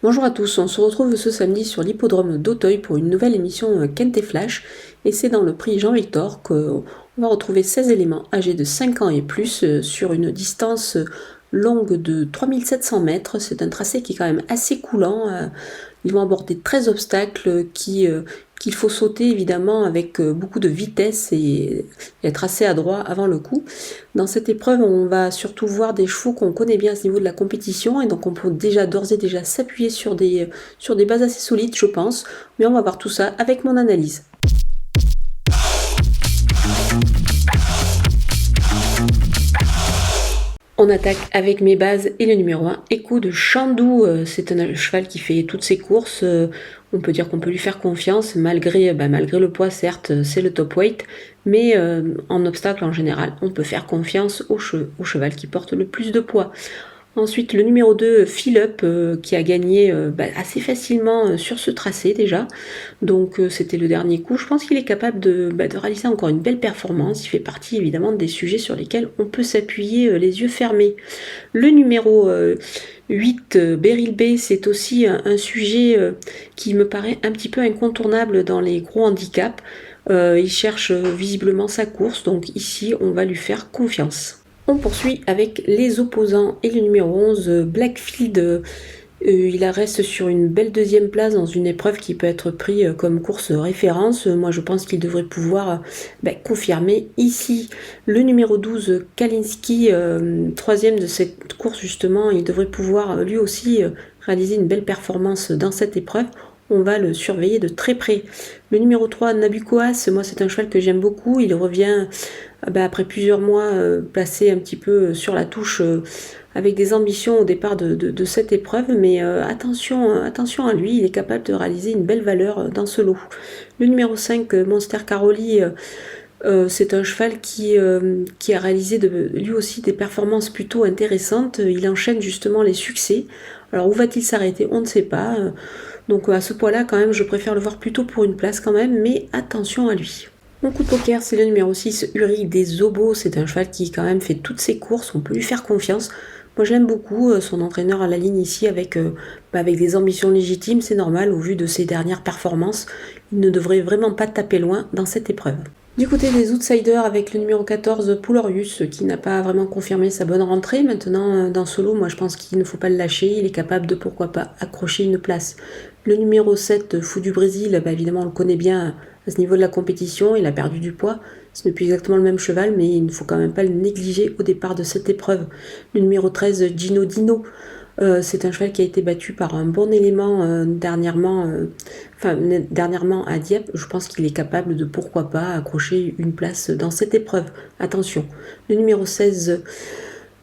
Bonjour à tous, on se retrouve ce samedi sur l'hippodrome d'Auteuil pour une nouvelle émission Quintet Flash et c'est dans le prix Jean-Victor qu'on va retrouver 16 éléments âgés de 5 ans et plus sur une distance longue de 3700 mètres. C'est un tracé qui est quand même assez coulant. Ils vont aborder 13 obstacles qu'il faut sauter évidemment avec beaucoup de vitesse et être assez adroit avant le coup. Dans cette épreuve, on va surtout voir des chevaux qu'on connaît bien à ce niveau de la compétition et donc on peut déjà d'ores et déjà s'appuyer sur des bases assez solides, je pense. Mais on va voir tout ça avec mon analyse. On attaque avec mes bases et le numéro 1, Écho de Chandou. C'est un cheval qui fait toutes ses courses. On peut dire qu'on peut lui faire confiance malgré le poids, certes, c'est le top weight. Mais en obstacle en général, on peut faire confiance au cheval qui porte le plus de poids. Ensuite, le numéro 2, Philip, qui a gagné assez facilement sur ce tracé déjà. Donc c'était le dernier coup. Je pense qu'il est capable de réaliser encore une belle performance. Il fait partie évidemment des sujets sur lesquels on peut s'appuyer les yeux fermés. Le numéro 8, Beryl B, c'est aussi un sujet qui me paraît un petit peu incontournable dans les gros handicaps. Il cherche visiblement sa course, donc ici on va lui faire confiance. On poursuit avec les opposants et le numéro 11, Blackfield. Il reste sur une belle deuxième place dans une épreuve qui peut être prise comme course référence. Moi je pense qu'il devrait pouvoir confirmer ici. Le numéro 12, Kalinski, troisième de cette course justement, il devrait pouvoir lui aussi réaliser une belle performance dans cette épreuve. On va le surveiller de très près. Le numéro 3, Nabucoas, moi c'est un cheval que j'aime beaucoup. Il revient après plusieurs mois placé un petit peu sur la touche avec des ambitions au départ de cette épreuve. Mais attention à lui, il est capable de réaliser une belle valeur dans ce lot. Le numéro 5, Monster Caroli, c'est un cheval qui a réalisé lui aussi des performances plutôt intéressantes. Il enchaîne justement les succès. Alors où va-t-il s'arrêter? On ne sait pas. Donc à ce poids-là, quand même, je préfère le voir plutôt pour une place quand même, mais attention à lui. Mon coup de poker, c'est le numéro 6, Uri des Obos. C'est un cheval qui quand même fait toutes ses courses, on peut lui faire confiance. Moi je l'aime beaucoup, son entraîneur à la ligne ici avec des ambitions légitimes, c'est normal au vu de ses dernières performances. Il ne devrait vraiment pas taper loin dans cette épreuve. Du côté des outsiders, avec le numéro 14, Poulorius, qui n'a pas vraiment confirmé sa bonne rentrée. Maintenant, dans ce lot, moi je pense qu'il ne faut pas le lâcher. Il est capable de, pourquoi pas, accrocher une place. Le numéro 7, Fou du Brésil, évidemment on le connaît bien à ce niveau de la compétition. Il a perdu du poids. Ce n'est plus exactement le même cheval, mais il ne faut quand même pas le négliger au départ de cette épreuve. Le numéro 13, Gino Dino. C'est un cheval qui a été battu par un bon élément dernièrement à Dieppe. Je pense qu'il est capable de, pourquoi pas, accrocher une place dans cette épreuve. Attention. Le numéro 16,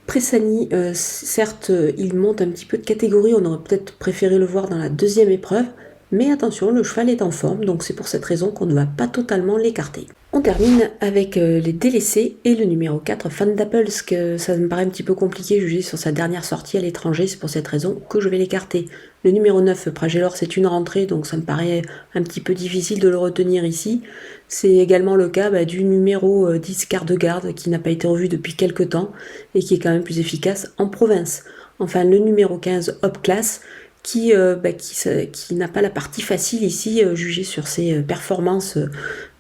Pressani, certes, il monte un petit peu de catégorie. On aurait peut-être préféré le voir dans la deuxième épreuve. Mais attention, le cheval est en forme, donc c'est pour cette raison qu'on ne va pas totalement l'écarter. On termine avec les délaissés et le numéro 4, Fan d'Apples, que ça me paraît un petit peu compliqué jugé sur sa dernière sortie à l'étranger, c'est pour cette raison que je vais l'écarter. Le numéro 9, Pragelor, c'est une rentrée, donc ça me paraît un petit peu difficile de le retenir ici. C'est également le cas du numéro 10, Quart de Garde, qui n'a pas été revu depuis quelques temps et qui est quand même plus efficace en province. Enfin, le numéro 15, Hop Class, qui n'a pas la partie facile ici, jugée sur ses performances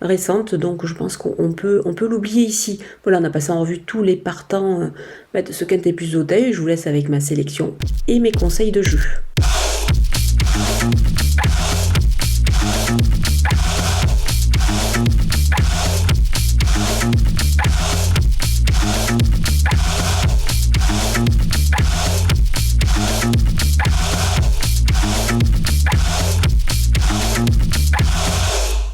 récentes. Donc je pense qu'on peut l'oublier ici. Voilà, on a passé en revue tous les partants de ce Quintet plus d'Auteuil. Je vous laisse avec ma sélection et mes conseils de jeu.